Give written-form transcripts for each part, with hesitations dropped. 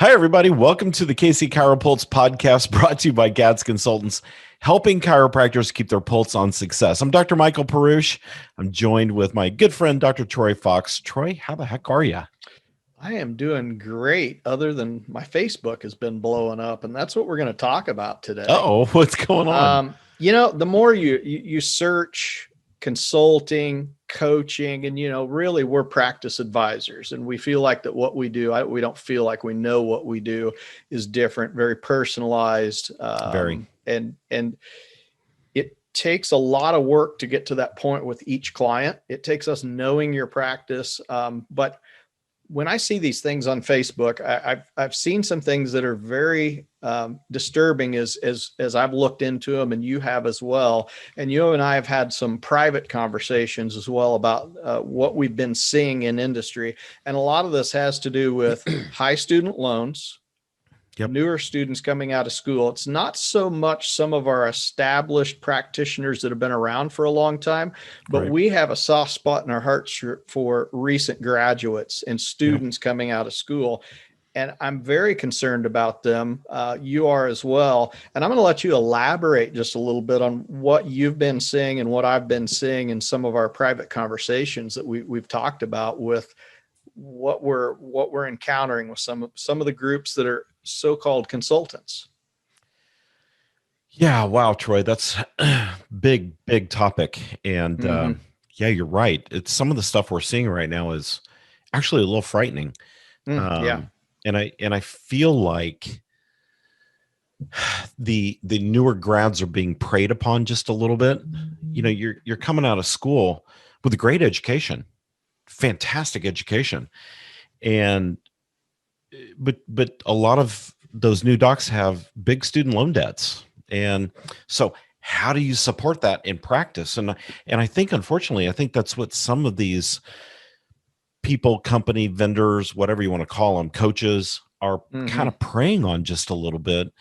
Hi, everybody. Welcome to the KC CHIROpulse podcast brought to you by GADS Consultants, helping chiropractors keep their pulse on success. I'm Dr. Michael Perusich. I'm joined with my good friend, Dr. Troy Fox. Troy, how the heck are you? I am doing great, other than my Facebook has been blowing up, and that's what we're going to talk about today. Uh-oh, what's going on? The more you search consulting, coaching, and really we're practice advisors, and we feel like that what we do, we don't feel like we know what we do is different, very personalized, Very. and it takes a lot of work to get to that point with each client. It takes us knowing your practice, but when I see these things on Facebook, I've seen some things that are very disturbing as I've looked into them, and you have as well. And you and I have had some private conversations as well about what we've been seeing in industry. And a lot of this has to do with high student loans, newer students coming out of school. It's not so much some of our established practitioners that have been around for a long time, but we have a soft spot in our hearts for recent graduates and students coming out of school. And I'm very concerned about them. You are as well. And I'm going to let you elaborate just a little bit on what you've been seeing and what I've been seeing in some of our private conversations that we've talked about with what we're encountering with some of the groups that are so-called consultants. Yeah. Wow, Troy, that's big topic. And yeah, you're right. It's some of the stuff we're seeing right now is actually a little frightening. And I feel like the newer grads are being preyed upon just a little bit. You know, you're coming out of school with a great education, fantastic education. But a lot of those new docs have big student loan debts. And so how do you support that in practice? And I think, unfortunately, I think that's what some of these people, company, vendors, whatever you want to call them, coaches are kind of preying on just a little bit,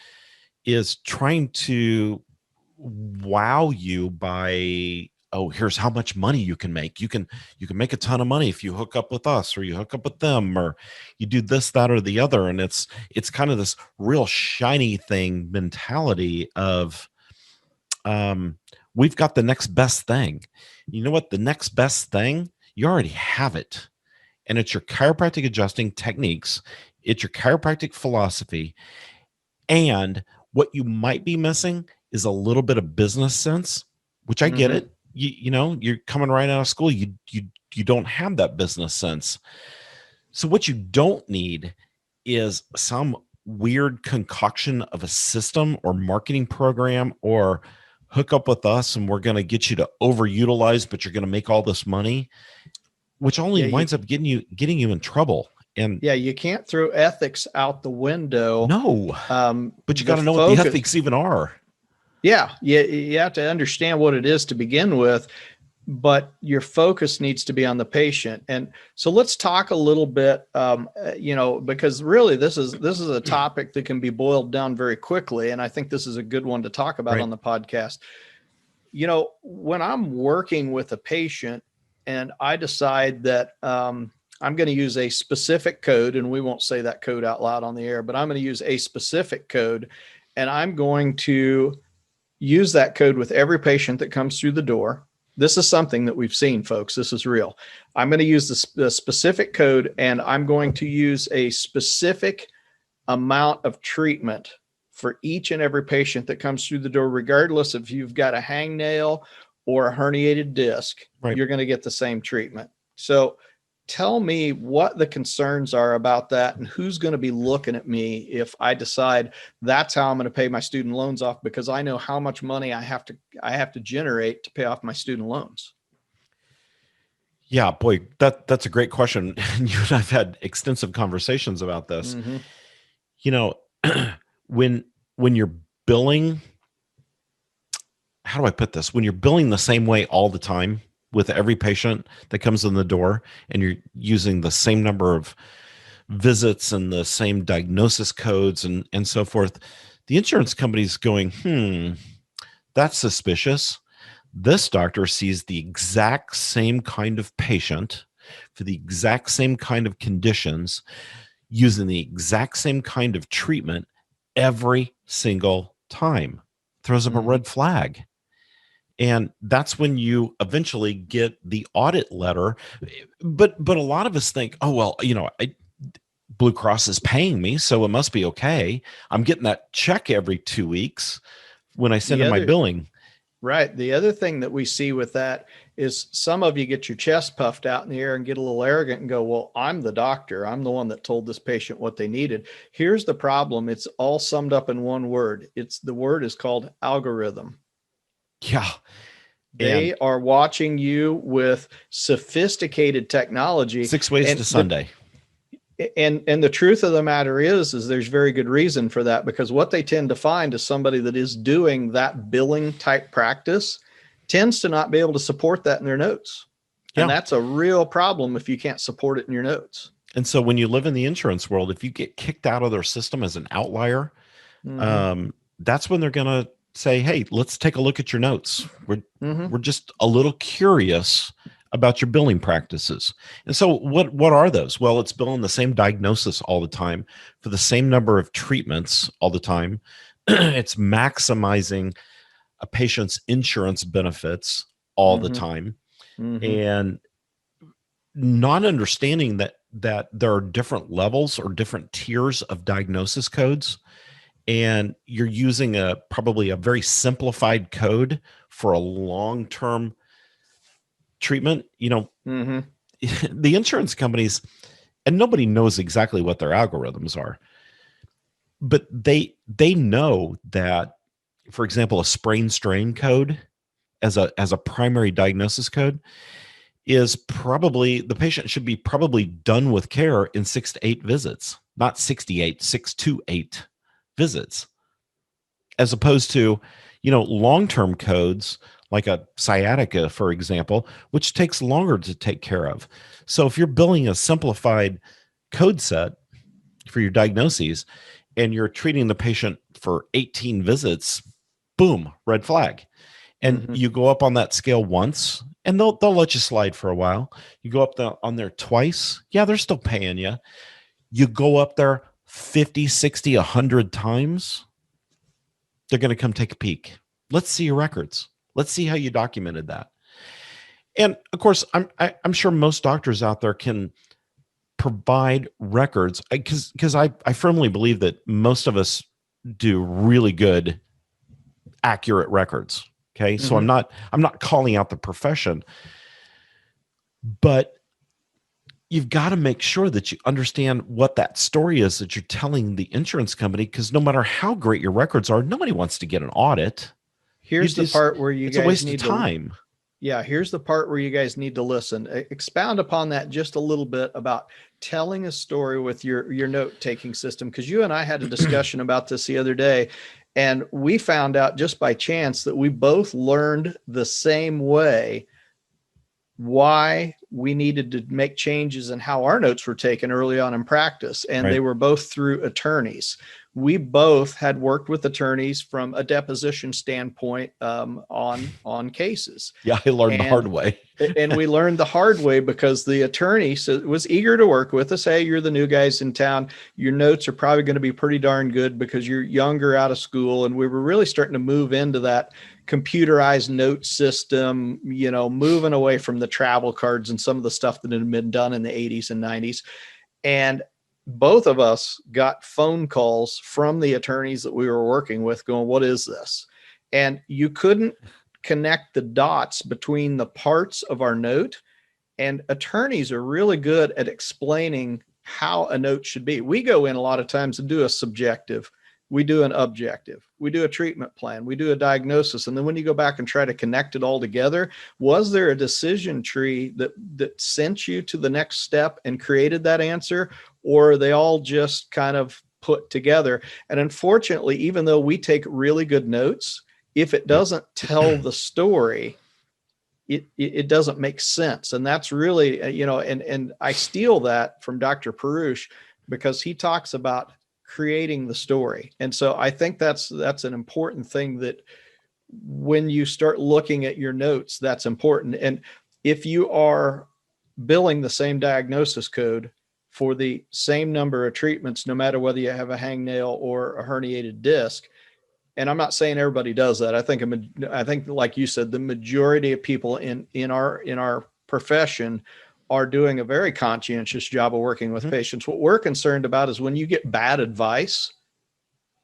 is trying to wow you by, oh, here's how much money you can make. You can make a ton of money if you hook up with us, or you hook up with them, or you do this, that, or the other. And it's kind of this real shiny thing mentality of, we've got the next best thing. You know what? The next best thing, you already have it. And it's your chiropractic adjusting techniques. It's your chiropractic philosophy. And what you might be missing is a little bit of business sense, which I get it. You know, you're coming right out of school. You don't have that business sense. So what you don't need is some weird concoction of a system or marketing program, or hook up with us and we're going to get you to overutilize, but you're going to make all this money, which only winds up getting you in trouble. And you can't throw ethics out the window. No, but you got to know what the ethics even are. Yeah, you have to understand what it is to begin with, but your focus needs to be on the patient. And so let's talk a little bit, because really this is a topic that can be boiled down very quickly. And I think this is a good one to talk about on the podcast. You know, when I'm working with a patient and I decide that I'm going to use a specific code, and we won't say that code out loud on the air, but I'm going to use a specific code, and I'm going to use that code with every patient that comes through the door. This is something that we've seen, folks. This is real. I'm going to use the specific code, and I'm going to use a specific amount of treatment for each and every patient that comes through the door, regardless if you've got a hangnail or a herniated disc. You're going to get the same treatment. So tell me what the concerns are about that, and who's going to be looking at me if I decide that's how I'm going to pay my student loans off, because I know how much money I have to generate to pay off my student loans. Yeah, boy, that's a great question. You and I've had extensive conversations about this. You know, when you're billing, how do I put this? When you're billing the same way all the time with every patient that comes in the door, and you're using the same number of visits and the same diagnosis codes and so forth, the insurance company's going, that's suspicious. This doctor sees the exact same kind of patient for the exact same kind of conditions. using the exact same kind of treatment every single time. Throws up a red flag. And that's when you eventually get the audit letter. But a lot of us think, oh, well, Blue Cross is paying me, so it must be okay. I'm getting that check every 2 weeks when I send in my billing. Right. The other thing that we see with that is some of you get your chest puffed out in the air and get a little arrogant and go, well, I'm the doctor. I'm the one that told this patient what they needed. Here's the problem. It's all summed up in one word. The word is called algorithm. Yeah. They are watching you with sophisticated technology. 6 ways to Sunday. And the truth of the matter is there's very good reason for that, because what they tend to find is somebody that is doing that billing type practice tends to not be able to support that in their notes. Yeah. And that's a real problem if you can't support it in your notes. And so when you live in the insurance world, if you get kicked out of their system as an outlier, that's when they're going to say, hey, let's take a look at your notes. We're just a little curious about your billing practices. And so what are those? Well, it's billing the same diagnosis all the time for the same number of treatments all the time. It's maximizing a patient's insurance benefits all the time. And not understanding that there are different levels or different tiers of diagnosis codes. And you're using probably a very simplified code for a long-term treatment. The insurance companies, and nobody knows exactly what their algorithms are, but they know that, for example, a sprain strain code as a primary diagnosis code is probably, the patient should be probably done with care in 6 to 8 visits, not 68, 6 to 8 visits, as opposed to, long-term codes like a sciatica, for example, which takes longer to take care of. So if you're billing a simplified code set for your diagnoses and you're treating the patient for 18 visits, boom, red flag. And you go up on that scale once and they'll let you slide for a while. You go up on there twice. Yeah, they're still paying you. You go up there 50, 60, 100 times, they're going to come take a peek. Let's see your records. Let's see how you documented that. And of course, I'm sure most doctors out there can provide records, because I firmly believe that most of us do really good, accurate records. Okay. So I'm not calling out the profession, but you've got to make sure that you understand what that story is that you're telling the insurance company, because no matter how great your records are, nobody wants to get an audit. Here's the part where you guys need to, it's a waste of time. Yeah, here's the part where you guys need to listen. Expound upon that just a little bit about telling a story with your note-taking system, because you and I had a discussion about this the other day, and we found out just by chance that we both learned the same way why we needed to make changes in how our notes were taken early on in practice. And they were both through attorneys. We both had worked with attorneys from a deposition standpoint on cases. Yeah, I learned the hard way. And we learned the hard way because the attorney was eager to work with us. Hey, you're the new guys in town. Your notes are probably going to be pretty darn good because you're younger, out of school. And we were really starting to move into that computerized note system, moving away from the travel cards and some of the stuff that had been done in the 80s and 90s. And both of us got phone calls from the attorneys that we were working with going, what is this? And you couldn't connect the dots between the parts of our note. And attorneys are really good at explaining how a note should be. We go in a lot of times and do a subjective. We do an objective. We do a treatment plan. We do a diagnosis. And then when you go back and try to connect it all together, was there a decision tree that sent you to the next step and created that answer? Or are they all just kind of put together? And unfortunately, even though we take really good notes, if it doesn't tell the story, it doesn't make sense. And that's really, and I steal that from Dr. Perusich because he talks about creating the story. And so I think that's an important thing, that when you start looking at your notes, that's important. And if you are billing the same diagnosis code for the same number of treatments, no matter whether you have a hangnail or a herniated disc. And I'm not saying everybody does that. I think, like you said, the majority of people in our profession are doing a very conscientious job of working with patients. What we're concerned about is when you get bad advice,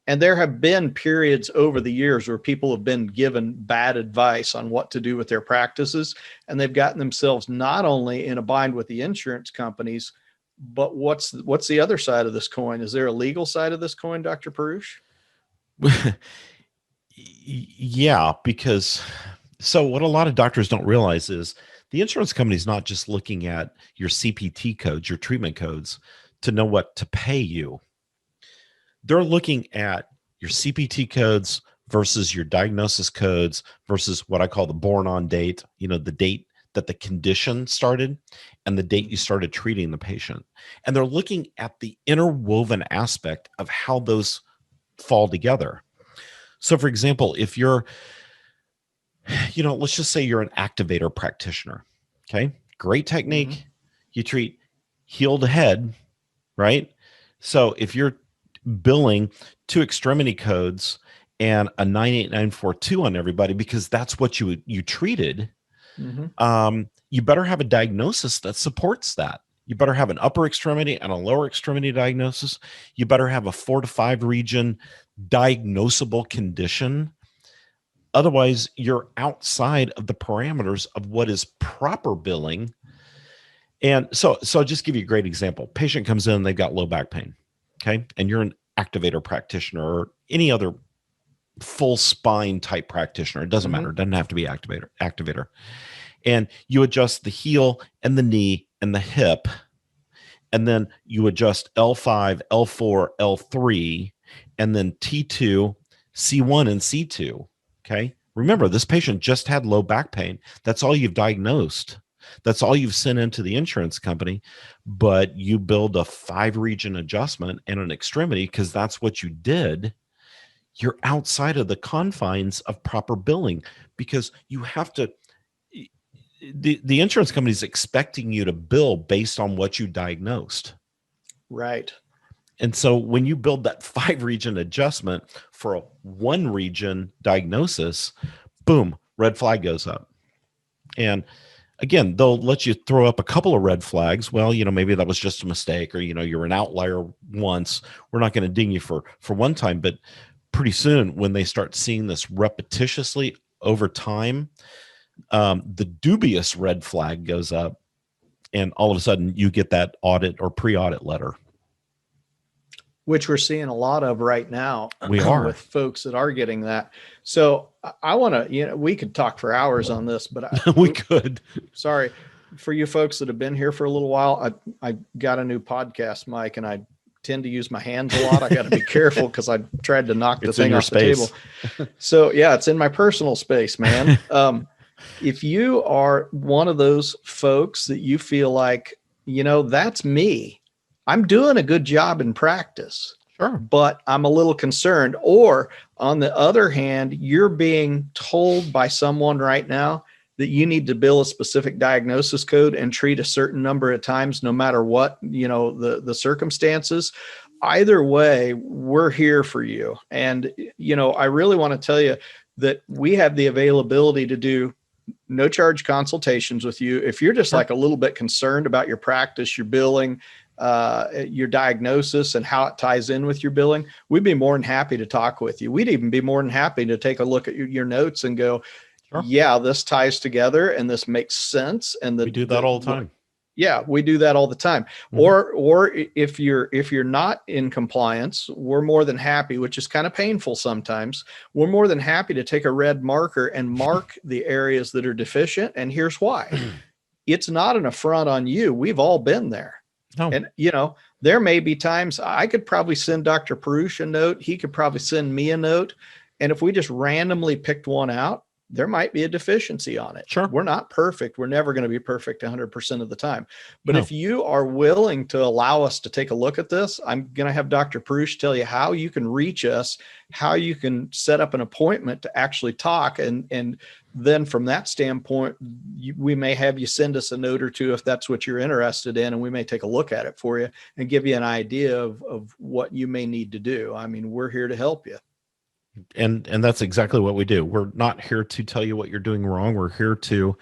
and there have been periods over the years where people have been given bad advice on what to do with their practices, and they've gotten themselves not only in a bind with the insurance companies, but what's the other side of this coin? Is there a legal side of this coin, Dr. Perush? Yeah, because so what a lot of doctors don't realize is the insurance company is not just looking at your CPT codes, your treatment codes, to know what to pay you. They're looking at your CPT codes versus your diagnosis codes versus what I call the born on date, the date that the condition started and the date you started treating the patient. And they're looking at the interwoven aspect of how those fall together. So for example, if you're, let's just say you're an activator practitioner, okay? Great technique. You treat heel to head, right? So if you're billing 2 extremity codes and a 98942 on everybody, because that's what you treated, you better have a diagnosis that supports that. You better have an upper extremity and a lower extremity diagnosis. You better have a 4 to 5 region diagnosable condition. Otherwise, you're outside of the parameters of what is proper billing. And so I'll just give you a great example. Patient comes in, they've got low back pain, okay? And you're an activator practitioner or any other full spine type practitioner. It doesn't matter. It doesn't have to be activator. And you adjust the heel and the knee and the hip. And then you adjust L5, L4, L3, and then T2, C1, and C2. Okay. Remember, this patient just had low back pain. That's all you've diagnosed. That's all you've sent into the insurance company, but you build a 5 region adjustment and an extremity because that's what you did. You're outside of the confines of proper billing because you have to, the insurance company is expecting you to bill based on what you diagnosed. Right. And so when you build that 5 region adjustment for a 1 region diagnosis, boom, red flag goes up. And again, they'll let you throw up a couple of red flags. Well, maybe that was just a mistake, or, you're an outlier once. We're not going to ding you for one time, but pretty soon when they start seeing this repetitiously over time, the dubious red flag goes up, and all of a sudden you get that audit or pre-audit letter. Which we're seeing a lot of right now. We are with folks that are getting that. So I want to, we could talk for hours on this, but we could. Sorry for you folks that have been here for a little while. I got a new podcast mic, and I tend to use my hands a lot. I got to be careful because I tried to knock the thing off the table. So yeah, it's in my personal space, man. If you are one of those folks that you feel like, that's me, I'm doing a good job in practice, sure, but I'm a little concerned. Or on the other hand, you're being told by someone right now that you need to bill a specific diagnosis code and treat a certain number of times, no matter what, the circumstances. Either way, we're here for you. And, I really want to tell you that we have the availability to do no charge consultations with you. If you're just like a little bit concerned about your practice, your billing, your diagnosis and how it ties in with your billing, we'd be more than happy to talk with you. We'd even be more than happy to take a look at your notes and go, yeah, this ties together and this makes sense. And we do that all the time. Yeah, we do that all the time. Or if you're not in compliance, we're more than happy, which is kind of painful sometimes. We're more than happy to take a red marker and mark the areas that are deficient. And here's why. It's not an affront on you. We've all been there. No. And, there may be times I could probably send Dr. Perush a note. He could probably send me a note. And if we just randomly picked one out, there might be a deficiency on it. Sure. We're not perfect. We're never going to be perfect 100% of the time. But No. if you are willing to allow us to take a look at this, I'm going to have Dr. Perusich tell you how you can reach us, how you can set up an appointment to actually talk. And then from that standpoint, we may have you send us a note or two if that's what you're interested in, and we may take a look at it for you and give you an idea of what you may need to do. I mean, we're here to help you. And that's exactly what we do. We're not here to tell you what you're doing wrong. We're here to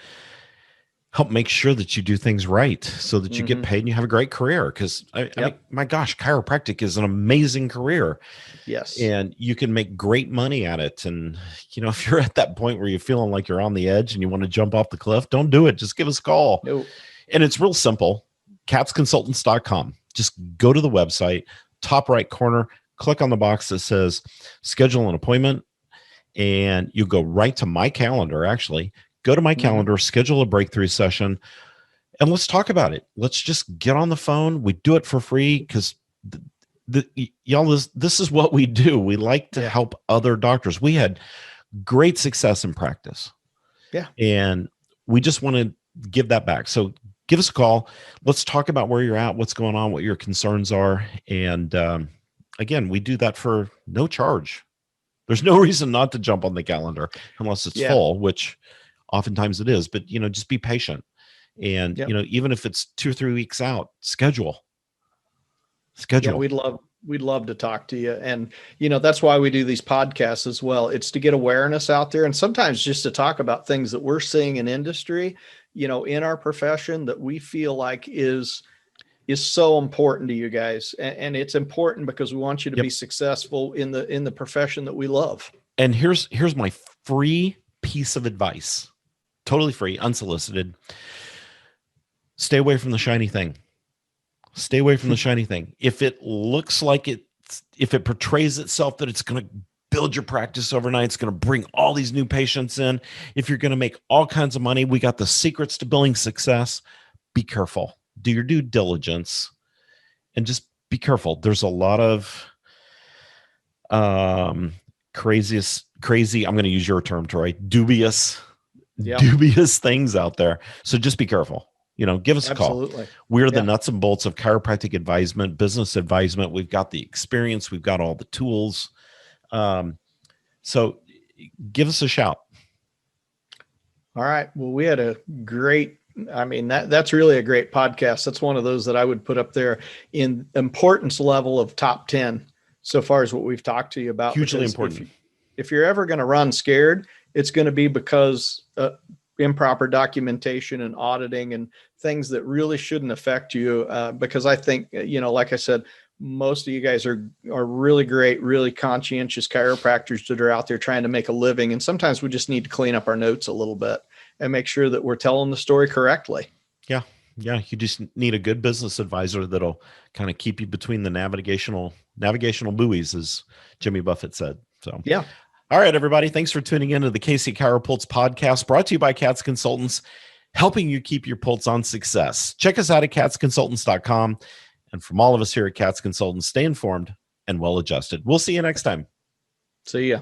help make sure that you do things right so that you get paid and you have a great career. Because I mean, my gosh, chiropractic is an amazing career. Yes. And you can make great money at it. And, you know, if you're at that point where you're feeling like you're on the edge and you want to jump off the cliff, don't do it. Just give us a call. No. And it's real simple. CATSconsultants.com. Just go to the website, top right corner, click on the box that says schedule an appointment, and you go right to my calendar. Actually, go to my calendar, schedule a breakthrough session, and let's talk about it. Let's just get on the phone. We do it for free because y'all, this is what we do. We like to help other doctors. We had great success in practice. Yeah. And we just want to give that back. So give us a call. Let's talk about where you're at, what's going on, what your concerns are. And again, we do that for no charge. There's no reason not to jump on the calendar unless it's full, which oftentimes it is. But, you know, just be patient. And, you know, even if it's 2 or 3 weeks out, schedule. Yeah, we'd love to talk to you. And, you know, that's why we do these podcasts as well. It's to get awareness out there, and sometimes just to talk about things that we're seeing in industry, you know, in our profession that we feel like is so important to you guys. And it's important because we want you to be successful in the profession that we love. And here's my free piece of advice. Totally free, unsolicited. Stay away from the shiny thing. Stay away from the shiny thing. If it looks like if it portrays itself that it's going to build your practice overnight, it's going to bring all these new patients in, if you're going to make all kinds of money, we got the secrets to building success. Be careful. Do your due diligence and just be careful. There's a lot of crazy, I'm going to use your term, Troy, dubious things out there. So just be careful. You know, give us a call. We're the nuts and bolts of chiropractic advisement, business advisement. We've got the experience. We've got all the tools. So give us a shout. All right. Well, we had a great, I mean, that's really a great podcast. That's one of those that I would put up there in importance level of top 10 so far as what we've talked to you about. Hugely important. If you're ever going to run scared, it's going to be because improper documentation and auditing and things that really shouldn't affect you. Because I think, you know, like I said, most of you guys are really great, really conscientious chiropractors that are out there trying to make a living. And sometimes we just need to clean up our notes a little bit and make sure that we're telling the story correctly. Yeah. Yeah. You just need a good business advisor that'll kind of keep you between the navigational buoys, as Jimmy Buffett said. So, yeah. All right, everybody. Thanks for tuning in to the KC CHIROpulse podcast, brought to you by CATS Consultants, helping you keep your pulse on success. Check us out at CATSconsultants.com. And from all of us here at CATS Consultants, stay informed and well adjusted. We'll see you next time. See ya.